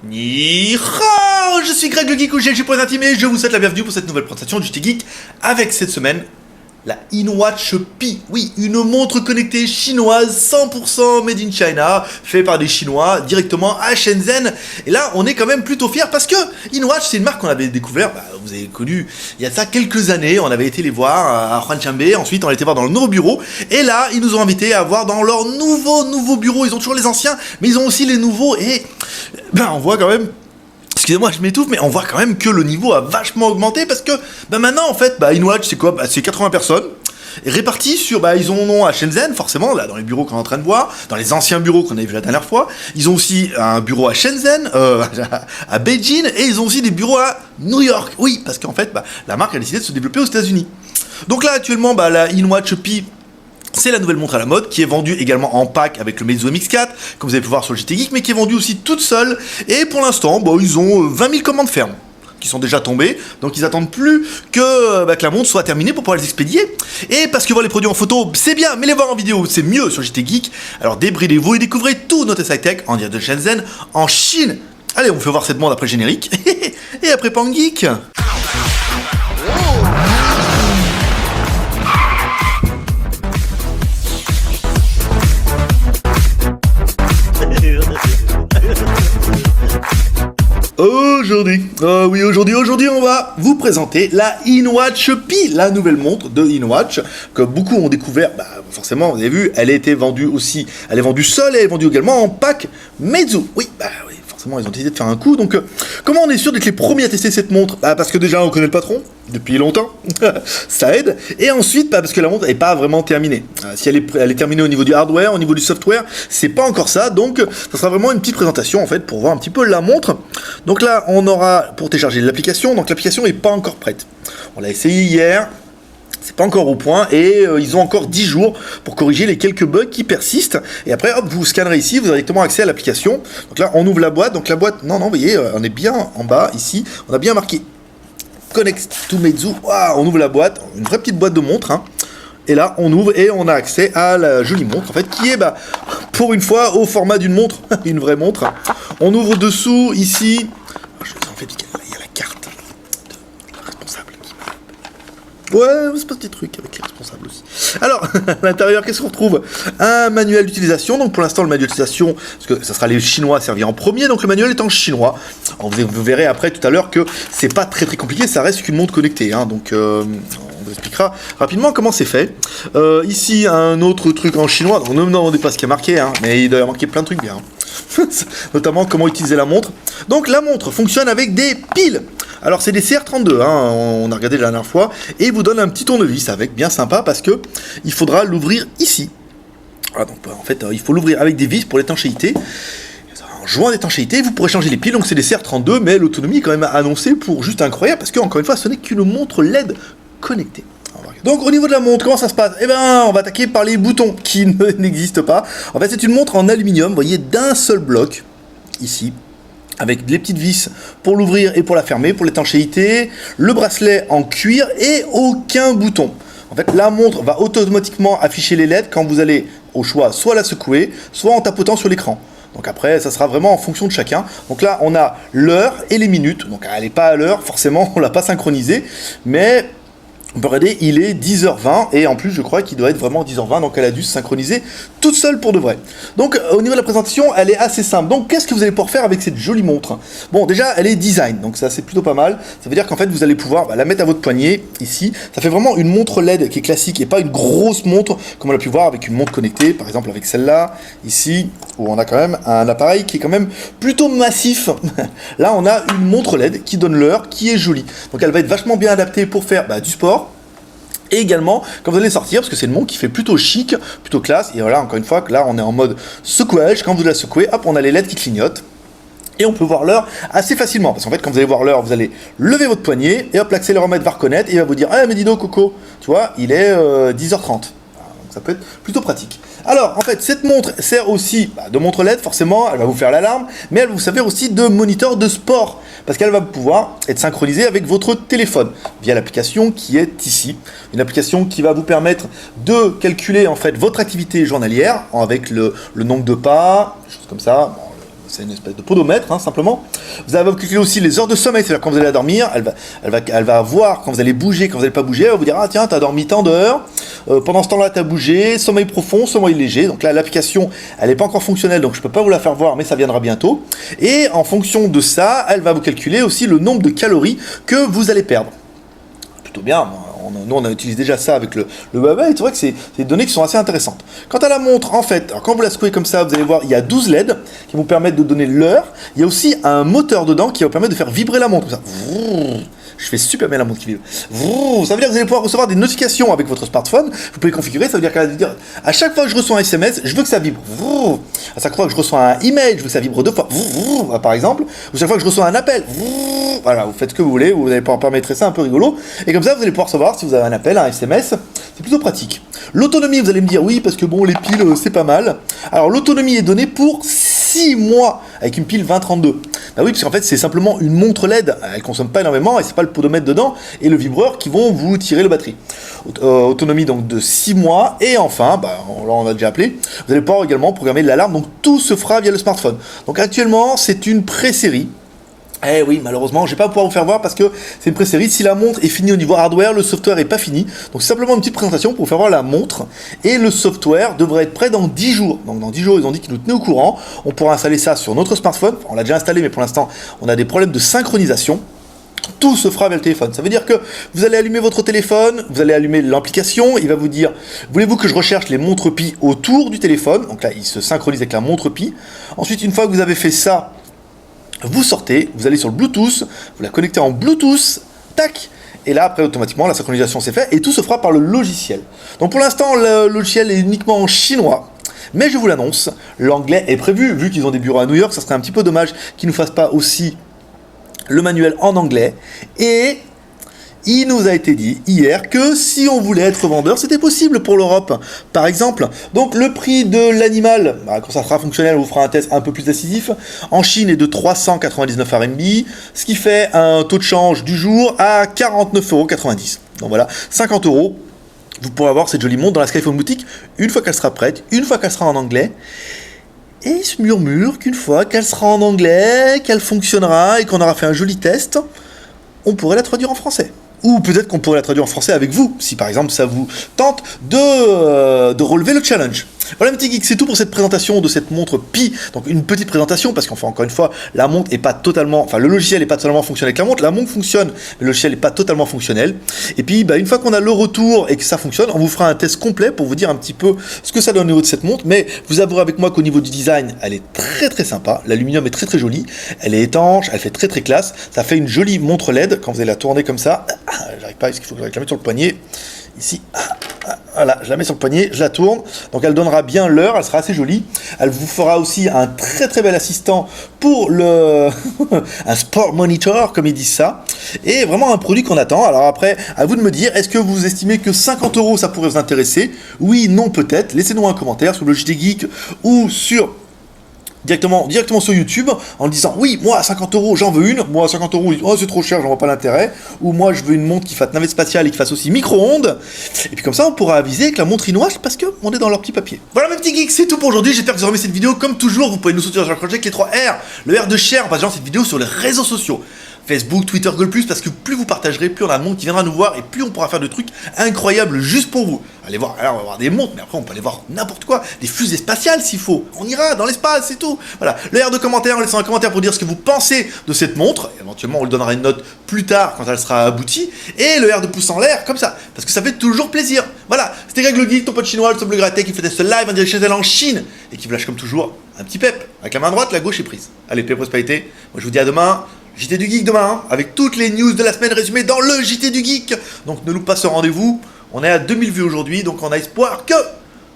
Ni hao, je suis Greg le Geek ou GLG.intime et je vous souhaite la bienvenue pour cette nouvelle présentation du JT Geek avec cette semaine la InWatch Pi. Oui, une montre connectée chinoise 100% made in China, fait par des Chinois directement à Shenzhen. Et là, on est quand même plutôt fiers parce que InWatch, c'est une marque qu'on avait découvert, vous avez connu il y a ça quelques années. On avait été les voir à Huanchangbei, ensuite on a été voir dans le nouveau bureau. Et là, ils nous ont invités à voir dans leur nouveau bureau. Ils ont toujours les anciens, mais ils ont aussi les nouveaux. Et on voit quand même. Excusez-moi, je m'étouffe, mais on voit quand même que le niveau a vachement augmenté parce que maintenant, en fait, InWatch, c'est quoi? C'est 80 personnes réparties sur, ils ont à Shenzhen, forcément, là, dans les bureaux qu'on est en train de voir, dans les anciens bureaux qu'on avait vu la dernière fois. Ils ont aussi un bureau à Shenzhen, à Beijing, et ils ont aussi des bureaux à New York. Oui, parce qu'en fait, la marque a décidé de se développer aux États-Unis. Donc là, actuellement, la InWatch Pi, c'est la nouvelle montre à la mode qui est vendue également en pack avec le Meizu MX4, comme vous avez pu voir sur le JT Geek, mais qui est vendue aussi toute seule. Et pour l'instant, ils ont 20 000 commandes fermes qui sont déjà tombées, donc ils attendent plus que la montre soit terminée pour pouvoir les expédier. Et parce que voir les produits en photo, c'est bien, mais les voir en vidéo, c'est mieux sur le JT Geek. Alors débridez-vous et découvrez tout notre high-tech en direct de Shenzhen, en Chine. Allez, on vous fait voir cette montre après le générique, et après Pan Geek. Aujourd'hui, on va vous présenter la InWatch Pi, la nouvelle montre de InWatch, que beaucoup ont découvert, forcément, vous avez vu, elle a été vendue aussi, elle est vendue seule et elle est vendue également en pack Meizu. Oui, forcément, ils ont décidé de faire un coup. Donc, comment on est sûr d'être les premiers à tester cette montre? Parce que déjà, on connaît le patron depuis longtemps, ça aide. Et ensuite, parce que la montre n'est pas vraiment terminée. Si elle est terminée au niveau du hardware, au niveau du software, c'est pas encore ça. Donc, ça sera vraiment une petite présentation en fait pour voir un petit peu la montre. Donc là, on aura pour télécharger l'application. Donc l'application n'est pas encore prête. On l'a essayé hier. C'est pas encore au point et ils ont encore 10 jours pour corriger les quelques bugs qui persistent. Et après, hop, vous scannerez ici, vous avez directement accès à l'application. Donc là, on ouvre la boîte. Donc la boîte, non, vous voyez, on est bien en bas ici. On a bien marqué Connect to Meizu. On ouvre la boîte, une vraie petite boîte de montre. Et là, on ouvre et on a accès à la jolie montre, en fait, qui est, pour une fois, au format d'une montre, une vraie montre. On ouvre dessous, ici. En fait, il y a la carte de la responsable qui m'a... Ouais, c'est pas des trucs avec les responsables aussi. Alors, à l'intérieur, qu'est-ce qu'on retrouve? Un manuel d'utilisation. Donc, pour l'instant, le manuel d'utilisation, parce que ça sera les Chinois servis en premier, donc le manuel est en chinois. Alors, vous verrez après, tout à l'heure, que c'est pas très compliqué, ça reste qu'une montre connectée. Donc, on vous expliquera rapidement comment c'est fait. Ici, un autre truc en chinois. Donc, ne me demandez pas ce qu'il y a marqué, mais il doit y avoir marqué plein de trucs bien. Notamment comment utiliser la montre. Donc la montre fonctionne avec des piles. Alors c'est des CR32, on a regardé la dernière fois, et il vous donne un petit tournevis avec, bien sympa, parce que il faudra l'ouvrir ici. Voilà, donc en fait il faut l'ouvrir avec des vis pour l'étanchéité. En joint d'étanchéité, vous pourrez changer les piles, donc c'est des CR32, mais l'autonomie est quand même annoncée pour juste incroyable, parce que encore une fois ce n'est qu'une montre LED connectée. Donc au niveau de la montre, comment ça se passe? On va attaquer par les boutons qui n'existent pas. En fait, c'est une montre en aluminium, vous voyez, d'un seul bloc, ici, avec les petites vis pour l'ouvrir et pour la fermer, pour l'étanchéité, le bracelet en cuir et aucun bouton. En fait, la montre va automatiquement afficher les LED quand vous allez, au choix, soit la secouer, soit en tapotant sur l'écran. Donc après, ça sera vraiment en fonction de chacun. Donc là, on a l'heure et les minutes. Donc elle n'est pas à l'heure, forcément, on ne l'a pas synchronisée, mais... on peut regarder, il est 10h20 et en plus je crois qu'il doit être vraiment 10h20, donc elle a dû se synchroniser toute seule pour de vrai. Donc au niveau de la présentation, elle est assez simple. Donc qu'est-ce que vous allez pouvoir faire avec cette jolie montre? Bon, déjà elle est design, donc ça c'est plutôt pas mal. Ça veut dire qu'en fait vous allez pouvoir la mettre à votre poignet ici. Ça fait vraiment une montre LED qui est classique et pas une grosse montre comme on a pu voir avec une montre connectée, par exemple avec celle-là ici, où on a quand même un appareil qui est quand même plutôt massif. Là on a une montre LED qui donne l'heure, qui est jolie. Donc elle va être vachement bien adaptée pour faire du sport. Et également, quand vous allez sortir, parce que c'est une montre qui fait plutôt chic, plutôt classe, et voilà, encore une fois, que là, on est en mode secouage, quand vous la secouez, hop, on a les LED qui clignotent, et on peut voir l'heure assez facilement, parce qu'en fait, quand vous allez voir l'heure, vous allez lever votre poignet, et hop, l'accéléromètre va reconnaître, et il va vous dire, ah, mais dis donc, Coco, tu vois, il est 10h30. Donc ça peut être plutôt pratique. Alors, en fait, cette montre sert aussi de montre LED, forcément, elle va vous faire l'alarme, mais elle va vous servir aussi de moniteur de sport, parce qu'elle va pouvoir être synchronisée avec votre téléphone, via l'application qui est ici. Une application qui va vous permettre de calculer, en fait, votre activité journalière, avec le nombre de pas, des choses comme ça, c'est une espèce de podomètre, hein, simplement. Vous allez calculer aussi les heures de sommeil, c'est-à-dire quand vous allez dormir, elle va voir quand vous allez bouger, quand vous n'allez pas bouger, elle va vous dire, ah tiens, t'as dormi tant d'heures, pendant ce temps-là, t'as bougé, sommeil profond, sommeil léger. Donc là, l'application, elle n'est pas encore fonctionnelle, donc je peux pas vous la faire voir, mais ça viendra bientôt. Et en fonction de ça, elle va vous calculer aussi le nombre de calories que vous allez perdre. Plutôt bien, nous on utilise déjà ça avec le Huawei, c'est vrai que c'est des données qui sont assez intéressantes. Quant à la montre, en fait, alors quand vous la secouez comme ça, vous allez voir, il y a 12 LED qui vont permettre de donner l'heure. Il y a aussi un moteur dedans qui va permettre de faire vibrer la montre, comme ça. Je fais super bien la montre qui vibre. Ça veut dire que vous allez pouvoir recevoir des notifications avec votre smartphone. Vous pouvez configurer, ça veut dire qu'elle va dire à chaque fois que je reçois un SMS, je veux que ça vibre. À chaque fois que je reçois un email, je veux que ça vibre 2 fois. Par exemple, ou chaque fois que je reçois un appel. Voilà, vous faites ce que vous voulez, vous allez pouvoir paramétrer ça un peu rigolo. Et comme ça, vous allez pouvoir savoir si vous avez un appel, un SMS. C'est plutôt pratique. L'autonomie, vous allez me dire oui, parce que bon, les piles, c'est pas mal. Alors, l'autonomie est donnée pour 6 mois avec une pile 2032. Bah oui, parce qu'en fait, c'est simplement une montre LED. Elle consomme pas énormément et c'est pas le podomètre dedans et le vibreur qui vont vous tirer le batterie. Autonomie donc de 6 mois. Et enfin, là on a déjà appelé, vous allez pouvoir également programmer l'alarme. Donc tout se fera via le smartphone. Donc actuellement, c'est une pré-série. Eh oui, malheureusement, je vais pas pouvoir vous faire voir parce que c'est une pré-série. Si la montre est finie au niveau hardware, le software est pas fini. Donc c'est simplement une petite présentation pour vous faire voir la montre. Et le software devrait être prêt dans 10 jours. Donc dans 10 jours, ils ont dit qu'ils nous tenaient au courant. On pourra installer ça sur notre smartphone. On l'a déjà installé, mais pour l'instant, on a des problèmes de synchronisation. Tout se fera via le téléphone. Ça veut dire que vous allez allumer votre téléphone, vous allez allumer l'application, il va vous dire, voulez-vous que je recherche les montres Pi autour du téléphone? Donc là, il se synchronise avec la montre Pi. Ensuite, une fois que vous avez fait ça, vous sortez, vous allez sur le Bluetooth, vous la connectez en Bluetooth, tac, et là après automatiquement la synchronisation s'est faite et tout se fera par le logiciel. Donc pour l'instant le logiciel est uniquement en chinois, mais je vous l'annonce, l'anglais est prévu, vu qu'ils ont des bureaux à New York, ça serait un petit peu dommage qu'ils ne nous fassent pas aussi le manuel en anglais. Et il nous a été dit hier que si on voulait être vendeur, c'était possible pour l'Europe. Par exemple, donc le prix de l'animal, quand ça sera fonctionnel, on vous fera un test un peu plus décisif. En Chine est de 399 RMB, ce qui fait un taux de change du jour à 49,90 €. Donc voilà, 50 €. Vous pourrez avoir cette jolie montre dans la Skyphone boutique une fois qu'elle sera prête, une fois qu'elle sera en anglais. Et il se murmure qu'une fois qu'elle sera en anglais, qu'elle fonctionnera et qu'on aura fait un joli test, on pourrait la traduire en français. Ou peut-être qu'on pourrait la traduire en français avec vous, si par exemple ça vous tente de relever le challenge. Voilà mes petits geeks, c'est tout pour cette présentation de cette montre Pi. Donc une petite présentation parce qu'enfin encore une fois, la montre est pas totalement, enfin le logiciel n'est pas totalement fonctionnel avec la montre fonctionne, mais le logiciel n'est pas totalement fonctionnel. Et puis une fois qu'on a le retour et que ça fonctionne, on vous fera un test complet pour vous dire un petit peu ce que ça donne au niveau de cette montre. Mais vous avouerez avec moi qu'au niveau du design, elle est très très sympa. L'aluminium est très très joli, elle est étanche, elle fait très très classe. Ça fait une jolie montre LED quand vous allez la tourner comme ça. J'arrive pas, est-ce qu'il faut que je la mette sur le poignet? Ici, voilà, je la mets sur le poignet, je la tourne, donc elle donnera bien l'heure, elle sera assez jolie. Elle vous fera aussi un très très bel assistant pour le un sport monitor, comme ils disent ça, et vraiment un produit qu'on attend. Alors après, à vous de me dire, est-ce que vous estimez que 50 € ça pourrait vous intéresser? Oui, non, peut-être. Laissez-nous un commentaire sur le JT Geek ou sur directement sur YouTube en disant oui, moi à 50 € j'en veux une, moi à 50 € oh, c'est trop cher, j'en vois pas l'intérêt, ou moi je veux une montre qui fasse navette spatiale et qui fasse aussi micro-ondes, et puis comme ça on pourra aviser avec la montre InWatch parce qu'on est dans leur petit papier. Voilà mes petits geeks, c'est tout pour aujourd'hui, j'espère que vous aurez aimé cette vidéo. Comme toujours, vous pouvez nous soutenir sur le projet avec les 3 R, le R de share en partageant cette vidéo sur les réseaux sociaux. Facebook, Twitter, Google+, parce que plus vous partagerez, plus on a un monde qui viendra nous voir et plus on pourra faire de trucs incroyables juste pour vous. Allez voir, alors on va voir des montres, mais après on peut aller voir n'importe quoi, des fusées spatiales s'il faut. On ira dans l'espace, c'est tout. Voilà, le R de commentaires, en laissant un commentaire pour dire ce que vous pensez de cette montre. Éventuellement, on lui donnera une note plus tard quand elle sera aboutie. Et le R de pouce en l'air, comme ça, parce que ça fait toujours plaisir. Voilà, c'était Greg le Geek, ton pote chinois, le bleu gratté qui fait ce live en direction en Chine et qui vous lâche comme toujours un petit pep. Avec la main droite, la gauche est prise. Allez, paix, prospérité. Moi je vous dis à demain. JT du Geek demain, avec toutes les news de la semaine résumées dans le JT du Geek. Donc ne loupe pas ce rendez-vous. On est à 2000 vues aujourd'hui, donc on a espoir que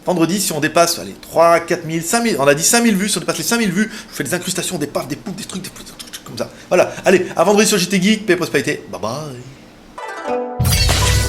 vendredi, si on dépasse, allez, 3, 4 000, 5 000, on a dit 5000 vues, si on dépasse les 5000 vues, je vous fais des incrustations, des pafs, des poufs, des trucs comme ça. Voilà, allez, à vendredi sur JT Geek, paix et prospérité, bye bye.